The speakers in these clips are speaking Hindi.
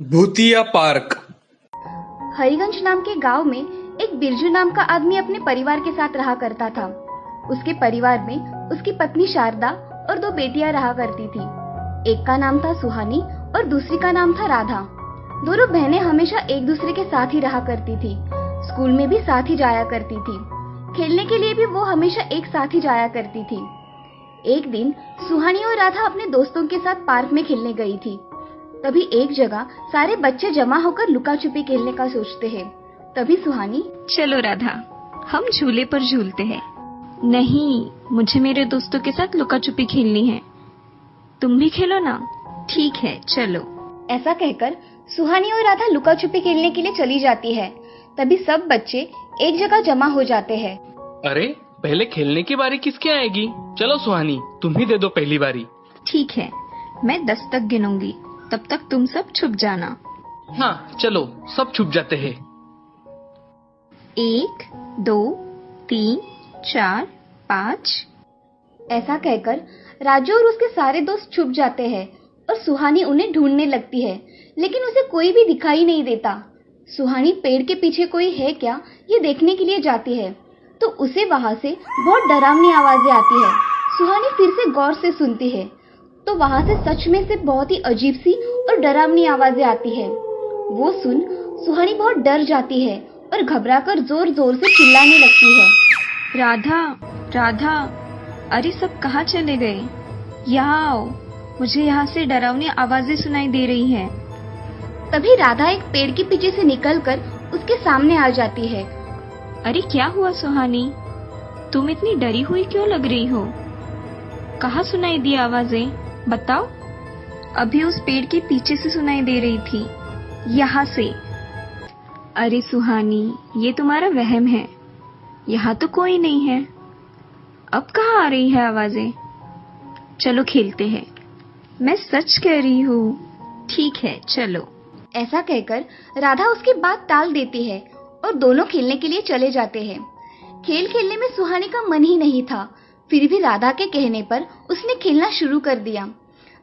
भूतिया पार्क। हरिगंज नाम के गांव में एक बिरजू नाम का आदमी अपने परिवार के साथ रहा करता था। उसके परिवार में उसकी पत्नी शारदा और दो बेटियां रहा करती थी। एक का नाम था सुहानी और दूसरी का नाम था राधा। दोनों बहनें हमेशा एक दूसरे के साथ ही रहा करती थी। स्कूल में भी साथ ही जाया करती थी। खेलने के लिए भी वो हमेशा एक साथ ही जाया करती थी। एक दिन सुहानी और राधा अपने दोस्तों के साथ पार्क में खेलने गई थी। तभी एक जगह सारे बच्चे जमा होकर लुका छुपी खेलने का सोचते हैं। तभी सुहानी, चलो राधा, हम झूले पर झूलते हैं। नहीं, मुझे मेरे दोस्तों के साथ लुका छुपी खेलनी है। तुम भी खेलो ना। ठीक है, चलो। ऐसा कहकर सुहानी और राधा लुका छुपी खेलने के लिए चली जाती है। तभी सब बच्चे एक जगह जमा हो जाते हैं। अरे, पहले खेलने की बारी किसकी आएगी? चलो सुहानी, तुम ही दे दो पहली बारी। ठीक है, मैं 10 तक गिनूंगी, तब तक तुम सब छुप जाना। हाँ, चलो सब छुप जाते हैं। 1, 2, 3, 4, 5। ऐसा कहकर राजू और उसके सारे दोस्त छुप जाते हैं और सुहानी उन्हें ढूंढने लगती है, लेकिन उसे कोई भी दिखाई नहीं देता। सुहानी पेड़ के पीछे कोई है क्या ये देखने के लिए जाती है, तो उसे वहां से बहुत डरावनी आवाजें आती है। सुहानी फिर से गौर से सुनती है तो वहां से सच में से बहुत ही अजीब सी और डरावनी आवाजें आती है। वो सुन सुहानी बहुत डर जाती है और घबराकर जोर जोर से चिल्लाने लगती है। राधा, राधा, अरे सब कहाँ चले गए? यहाँ आओ, मुझे यहाँ से डरावनी आवाजें सुनाई दे रही हैं। तभी राधा एक पेड़ के पीछे से निकलकर उसके सामने आ जाती है। अरे क्या हुआ सुहानी, तुम इतनी डरी हुई क्यों लग रही हो? कहाँ सुनाई दी आवाजें, बताओ। अभी उस पेड़ के पीछे से सुनाई दे रही थी, यहाँ से। अरे सुहानी, ये तुम्हारा वहम है, यहाँ तो कोई नहीं है। अब कहाँ आ रही है आवाजें? चलो खेलते हैं। मैं सच कह रही हूँ। ठीक है, चलो। ऐसा कहकर राधा उसकी बात टाल देती है और दोनों खेलने के लिए चले जाते हैं। खेल खेलने में सुहानी का मन ही नहीं था, फिर भी राधा के कहने पर उसने खेलना शुरू कर दिया।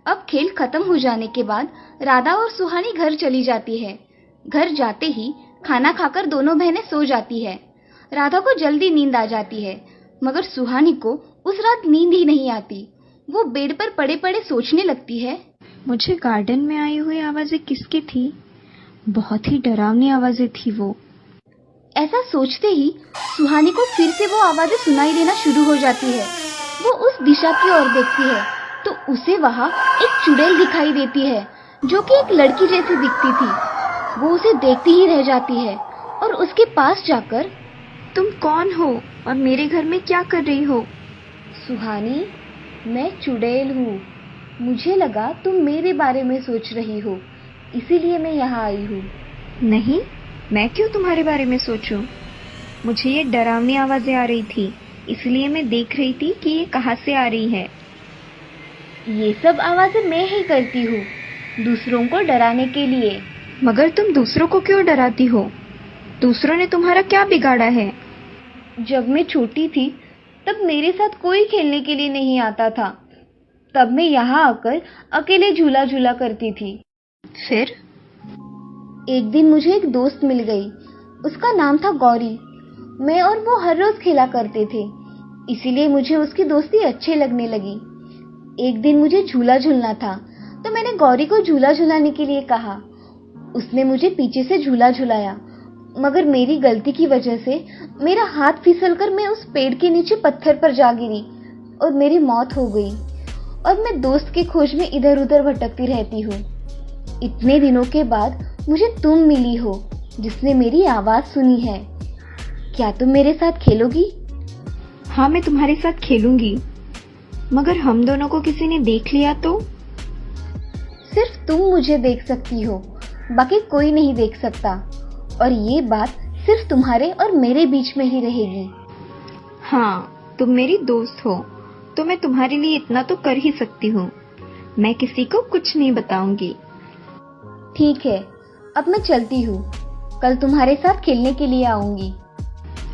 अब खेल खत्म हो जाने के बाद राधा और सुहानी घर चली जाती है। घर जाते ही खाना खाकर दोनों बहनें सो जाती है। राधा को जल्दी नींद आ जाती है, मगर सुहानी को उस रात नींद ही नहीं आती। वो बेड पर पड़े पड़े सोचने लगती है, मुझे गार्डन में आई हुई आवाजें किसकी थी? बहुत ही डरावनी आवाजें थी वो। ऐसा सोचते ही सुहानी को फिर से वो आवाजें सुनाई देना शुरू हो जाती है। वो उस दिशा की ओर देखती है तो उसे वहाँ एक चुड़ैल दिखाई देती है, जो कि एक लड़की जैसी दिखती थी। वो उसे देखती ही रह जाती है और उसके पास जाकर, तुम कौन हो और मेरे घर में क्या कर रही हो? सुहानी, मैं चुड़ैल हूँ। मुझे लगा तुम मेरे बारे में सोच रही हो, इसीलिए मैं यहाँ आई हूँ। नहीं, मैं क्यों तुम्हारे बारे में सोचूं? मुझे ये डरावनी आवाजें आ रही थी, इसलिए मैं देख रही थी कि ये कहाँ से आ रही है। ये सब आवाजें मैं ही करती हूँ, दूसरों को डराने के लिए। मगर तुम दूसरों को क्यों डराती हो? दूसरों ने तुम्हारा क्या बिगाड़ा है? जब मैं छोटी थी तब मेरे साथ कोई खेलने के लिए नहीं आता था। तब मैं यहाँ आकर अकेले झूला झूला करती थी। फिर एक दिन मुझे एक दोस्त मिल गई। उसका नाम था गौरी। मैं और वो हर रोज खेला करते थे, इसीलिए मुझे उसकी दोस्ती अच्छी लगने लगी। एक दिन मुझे झूला झूलना था तो मैंने गौरी को झूला झूलाने के लिए कहा। उसने मुझे पीछे से झूला झुलाया, मगर मेरी गलती की वजह से मेरा हाथ फिसलकर मैं उस पेड़ के नीचे पत्थर पर जा गिरी और मेरी मौत हो गई। और मैं दोस्त की खोज में इधर उधर भटकती रहती हूँ। इतने दिनों के बाद मुझे तुम मिली हो, जिसने मेरी आवाज सुनी है। क्या तुम मेरे साथ खेलोगी? हाँ, मैं तुम्हारे साथ खेलूंगी, मगर हम दोनों को किसी ने देख लिया तो? सिर्फ तुम मुझे देख सकती हो, बाकी कोई नहीं देख सकता। और ये बात सिर्फ तुम्हारे और मेरे बीच में ही रहेगी। हाँ, तुम मेरी दोस्त हो तो मैं तुम्हारे लिए इतना तो कर ही सकती हूँ। मैं किसी को कुछ नहीं बताऊंगी। ठीक है, अब मैं चलती हूँ। कल तुम्हारे साथ खेलने के लिए आऊंगी।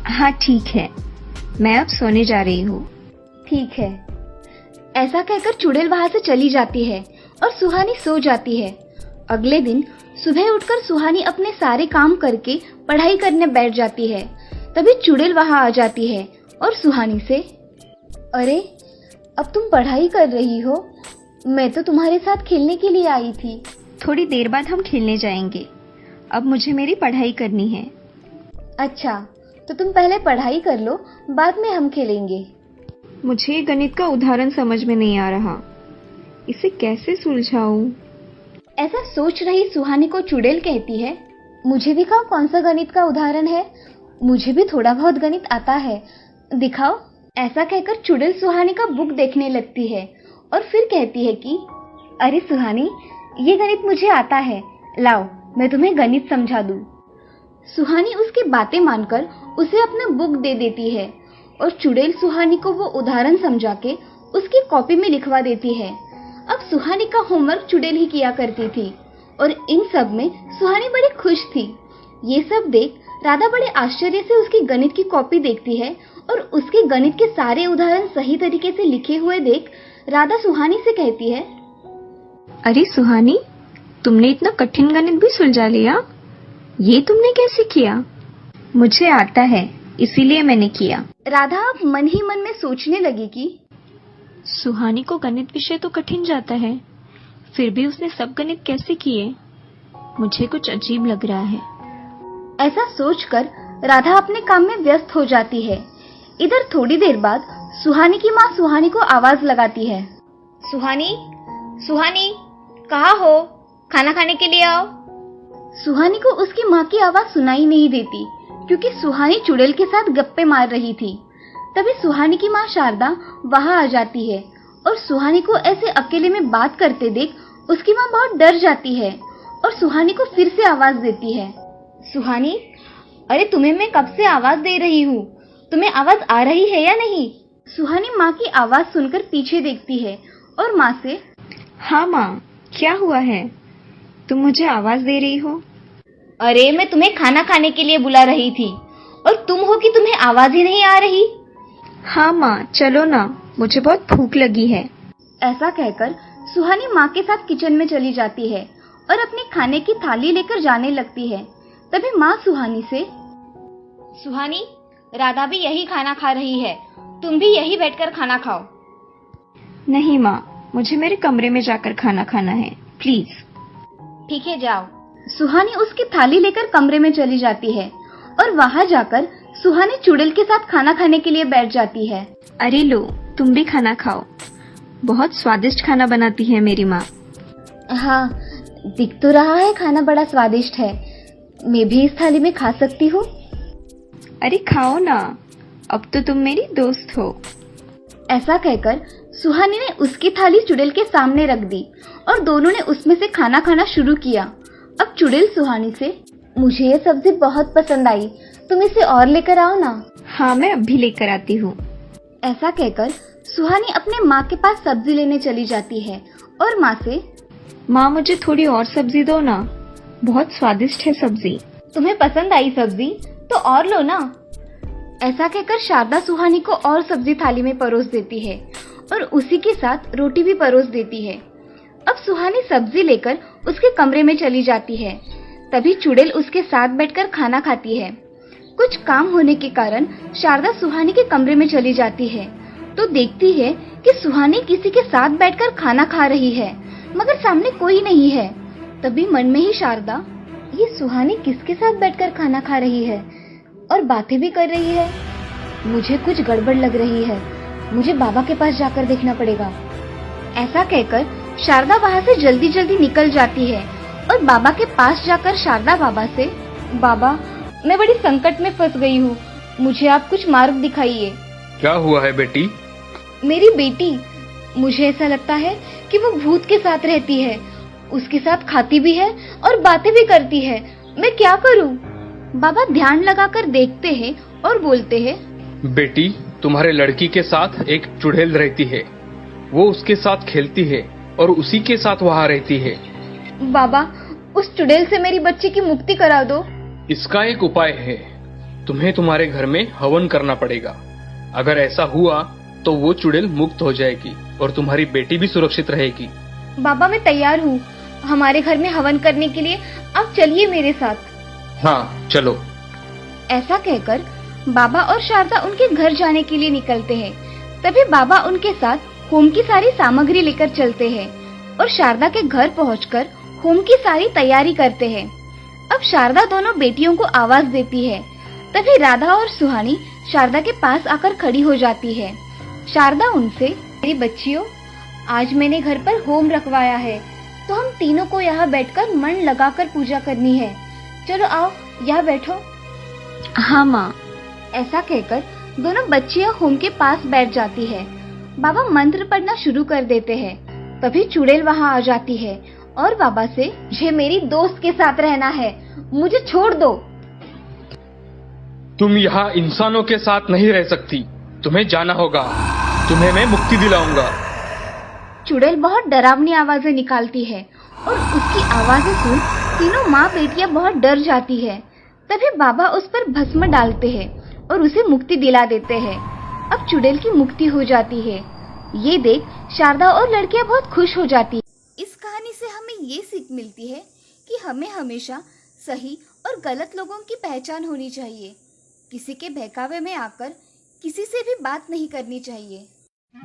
हाँ ठीक है, मैं अब सोने जा रही हूँ। ठीक है। ऐसा कहकर चुड़ैल वहां से चली जाती है और सुहानी सो जाती है। अगले दिन सुबह उठकर सुहानी अपने सारे काम करके पढ़ाई करने बैठ जाती है। तभी चुड़ैल वहां आ जाती है और सुहानी से, अरे अब तुम पढ़ाई कर रही हो? मैं तो तुम्हारे साथ खेलने के लिए आई थी। थोड़ी देर बाद हम खेलने जाएंगे, अब मुझे मेरी पढ़ाई करनी है। अच्छा, तो तुम पहले पढ़ाई कर लो, बाद में हम खेलेंगे। मुझे गणित का उदाहरण समझ में नहीं आ रहा, इसे कैसे सुलझाऊं? ऐसा सोच रही सुहानी को चुड़ैल कहती है, मुझे दिखाओ कौन सा गणित का उदाहरण है, मुझे भी थोड़ा बहुत गणित आता है, दिखाओ। ऐसा कहकर चुड़ैल सुहानी का बुक देखने लगती है और फिर कहती है कि अरे सुहानी, ये गणित मुझे आता है, लाओ मैं तुम्हें गणित समझा दूं। सुहानी उसकी बातें मानकर उसे अपना बुक दे देती है और चुड़ैल सुहानी को वो उदाहरण समझा के उसकी कॉपी में लिखवा देती है। अब सुहानी का होमवर्क चुड़ैल ही किया करती थी और इन सब में सुहानी बड़ी खुश थी। ये सब देख राधा बड़े आश्चर्य से उसकी गणित की कॉपी देखती है और उसके गणित के सारे उदाहरण सही तरीके से लिखे हुए देख राधा सुहानी से कहती है, अरे सुहानी, तुमने इतना कठिन गणित भी सुलझा लिया, ये तुमने कैसे किया? मुझे आता है, इसीलिए मैंने किया। राधा अब मन ही मन में सोचने लगी कि सुहानी को गणित विषय तो कठिन जाता है, फिर भी उसने सब गणित कैसे किए? मुझे कुछ अजीब लग रहा है। ऐसा सोचकर राधा अपने काम में व्यस्त हो जाती है। इधर थोड़ी देर बाद सुहानी की माँ सुहानी को आवाज लगाती है, सुहानी, सुहानी, कहाँ हो? खाना खाने के लिए आओ। सुहानी को उसकी माँ की आवाज सुनाई नहीं देती क्योंकि सुहानी चुड़ैल के साथ गप्पे मार रही थी। तभी सुहानी की माँ शारदा वहां आ जाती है और सुहानी को ऐसे अकेले में बात करते देख उसकी माँ बहुत डर जाती है और सुहानी को फिर से आवाज देती है, सुहानी, अरे तुम्हें मैं कब से आवाज दे रही हूँ, तुम्हें आवाज आ रही है या नहीं? सुहानी माँ की आवाज सुनकर पीछे देखती है और माँ से, हाँ माँ, क्या हुआ है? तुम मुझे आवाज दे रही हो? अरे मैं तुम्हें खाना खाने के लिए बुला रही थी और तुम हो कि तुम्हें आवाज ही नहीं आ रही। हाँ माँ, चलो ना, मुझे बहुत भूख लगी है। ऐसा कहकर सुहानी माँ के साथ किचन में चली जाती है और अपने खाने की थाली लेकर जाने लगती है। तभी माँ सुहानी से, सुहानी, राधा भी यही खाना खा रही है, तुम भी यही बैठकर खाना खाओ। नहीं माँ, मुझे मेरे कमरे में जाकर खाना खाना है, प्लीज। ठीक है, जाओ। सुहानी उसकी थाली लेकर कमरे में चली जाती है और वहां जाकर सुहानी चुड़ैल के साथ खाना खाने के लिए बैठ जाती है। अरे लो, तुम भी खाना खाओ, बहुत स्वादिष्ट खाना बनाती है मेरी माँ। हाँ, दिख तो रहा है खाना बड़ा स्वादिष्ट है, मैं भी इस थाली में खा सकती हूँ? अरे खाओ ना, अब तो तुम मेरी दोस्त हो। ऐसा कहकर सुहानी ने उसकी थाली चुड़ैल के सामने रख दी और दोनों ने उसमें से खाना खाना शुरू किया। अब चुड़ैल सुहानी से, मुझे ये सब्जी बहुत पसंद आई, तुम इसे और लेकर आओ ना। हाँ, मैं अभी लेकर आती हूँ। ऐसा कहकर सुहानी अपने माँ के पास सब्जी लेने चली जाती है और माँ से, माँ मुझे थोड़ी और सब्जी दो ना, बहुत स्वादिष्ट है सब्जी। तुम्हें पसंद आई सब्जी तो और लो ना। ऐसा कहकर शारदा सुहानी को और सब्जी थाली में परोस देती है और उसी के साथ रोटी भी परोस देती है। अब सुहानी सब्जी लेकर उसके कमरे में चली जाती है। तभी चुड़ैल उसके साथ बैठकर खाना खाती है। कुछ काम होने के कारण शारदा सुहानी के कमरे में चली जाती है तो देखती है कि सुहानी किसी के साथ बैठकर खाना खा रही है मगर सामने कोई नहीं है। तभी मन में ही शारदा, ये सुहानी किसके साथ बैठकर खाना खा रही है और बातें भी कर रही है, मुझे कुछ गड़बड़ लग रही है, मुझे बाबा के पास जाकर देखना पड़ेगा। ऐसा कहकर शारदा वहाँ से जल्दी जल्दी निकल जाती है और बाबा के पास जाकर शारदा बाबा से, बाबा मैं बड़ी संकट में फंस गई हूँ, मुझे आप कुछ मार्ग दिखाइए। क्या हुआ है बेटी? मेरी बेटी, मुझे ऐसा लगता है कि वो भूत के साथ रहती है, उसके साथ खाती भी है और बातें भी करती है, मैं क्या करूँ? बाबा ध्यान लगाकर देखते हैं और बोलते हैं, बेटी, तुम्हारे लड़की के साथ एक चुड़ैल रहती है, वो उसके साथ खेलती है और उसी के साथ वहाँ रहती है। बाबा, उस चुड़ैल से मेरी बच्ची की मुक्ति करा दो। इसका एक उपाय है, तुम्हें तुम्हारे घर में हवन करना पड़ेगा। अगर ऐसा हुआ तो वो चुड़ैल मुक्त हो जाएगी और तुम्हारी बेटी भी सुरक्षित रहेगी। बाबा मैं तैयार हूँ, हमारे घर में हवन करने के लिए आप चलिए मेरे साथ। हाँ चलो। ऐसा कहकर बाबा और शारदा उनके घर जाने के लिए निकलते हैं। तभी बाबा उनके साथ होम की सारी सामग्री लेकर चलते हैं और शारदा के घर पहुंचकर होम की सारी तैयारी करते हैं। अब शारदा दोनों बेटियों को आवाज देती है। तभी राधा और सुहानी शारदा के पास आकर खड़ी हो जाती है। शारदा उनसे, मेरी बच्चियों, आज मैंने घर पर होम रखवाया है, तो हम तीनों को यहाँ बैठकर मन लगाकर पूजा करनी है। चलो आओ, यहाँ बैठो। हाँ माँ। ऐसा कहकर दोनों बच्चियां होम के पास बैठ जाती है। बाबा मंत्र पढ़ना शुरू कर देते हैं। तभी चुड़ैल वहाँ आ जाती है और बाबा से, मुझे मेरी दोस्त के साथ रहना है, मुझे छोड़ दो। तुम यहाँ इंसानों के साथ नहीं रह सकती, तुम्हें जाना होगा, तुम्हें मैं मुक्ति दिलाऊंगा। चुड़ैल बहुत डरावनी आवाजें निकालती है और उसकी आवाजें सुन तीनों माँ बेटियां बहुत डर जाती है। तभी बाबा उस पर भस्म डालते हैं और उसे मुक्ति दिला देते हैं। अब चुड़ैल की मुक्ति हो जाती है। ये देख शारदा और लड़कियां बहुत खुश हो जाती है। इस कहानी से हमें ये सीख मिलती है कि हमें हमेशा सही और गलत लोगों की पहचान होनी चाहिए। किसी के बहकावे में आकर किसी से भी बात नहीं करनी चाहिए।